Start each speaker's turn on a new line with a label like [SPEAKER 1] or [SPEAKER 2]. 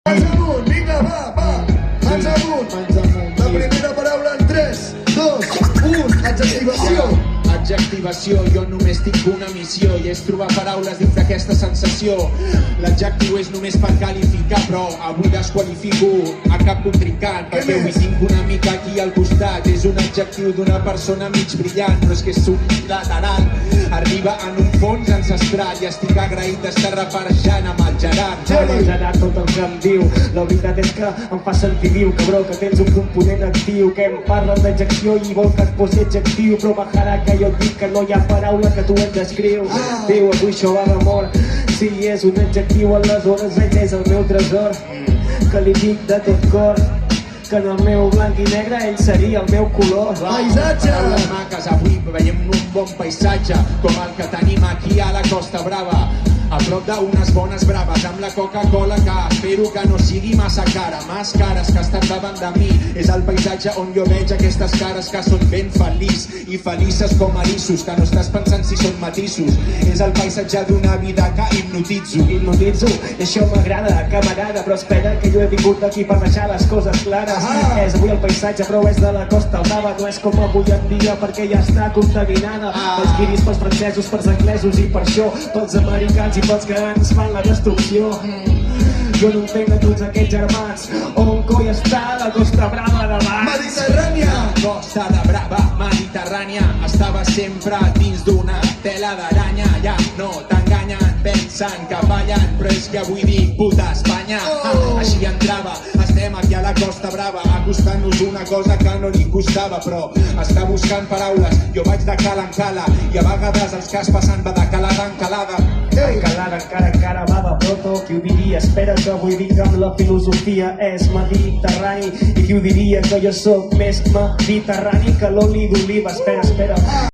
[SPEAKER 1] Mans amunt, vinga, va, mans amunt. La primera paraula en 3, 2, 1, adjectivació.
[SPEAKER 2] Adjectivació, jo només tinc una missió i és trobar paraules dins d'aquesta sensació. L'adjectiu és només per qualificar, però avui desqualifico a cap contrincant perquè avui tinc una mica aquí al costat. És un adjectiu d'una persona mig brillant, però és que és unilateral. Arriba en un fons ancestral i estic agraït d'estar reparejant amb el Gerard.
[SPEAKER 3] Amb el Gerard tot el que em diu, la veritat és que em fa sentir viu, cabró, que tens un component actiu, que em parla d'adjecció i vol que et posi adjectiu, però bajarà que jo et dic que no hi ha paraula que tu et descriu. Diu, avui això va d'amor, si és un adjectiu aleshores ell és el meu tresor, que li dic de tot cor que en el meu blanc i negre ell seria el meu color.
[SPEAKER 1] Paisatge!
[SPEAKER 2] Paraules maques, avui veiem un bon paisatge com el que tenim aquí a la Costa Brava, a prop d'unes bones braves amb la Coca-Cola, que espero que no sigui massa cara. Més cares que estan davant de mi, és el paisatge on jo veig aquestes cares que són ben feliç i felices com eriços, que no estàs pensant si són matisos. És el paisatge d'una vida que hipnotitzo.
[SPEAKER 3] Hipnotitzo, i això m'agrada, camarada, però espera que jo he vingut aquí per deixar les coses clares. És avui el paisatge, però és de la Costa Brava, no és com avui en dia perquè ja està contaminada pels guiris, pels francesos, pels anglesos i per això pels americans i pels que ens fan la destrucció. Jo no entenc a tots aquests germans, on coi està la Costa Brava d'abans?
[SPEAKER 1] Mediterrània!
[SPEAKER 2] Costa de Brava, Mediterrània, estava sempre dins d'una tela d'aranya. Ja no t'enganyen, pensen que ballen, però és que avui dic puta Espanya. Així entrava, estem aquí a la Costa Brava, acostant-nos una cosa que no li costava, però està buscant paraules, jo vaig de cala en cala, i a vegades els cas passant va de calada en calada.
[SPEAKER 3] Calada encara va de proto, qui ho diria? Espera que avui vinc amb la filosofia, és mediterrani, i qui ho diria que jo sóc més mediterrani que l'oli d'oliva? Espera.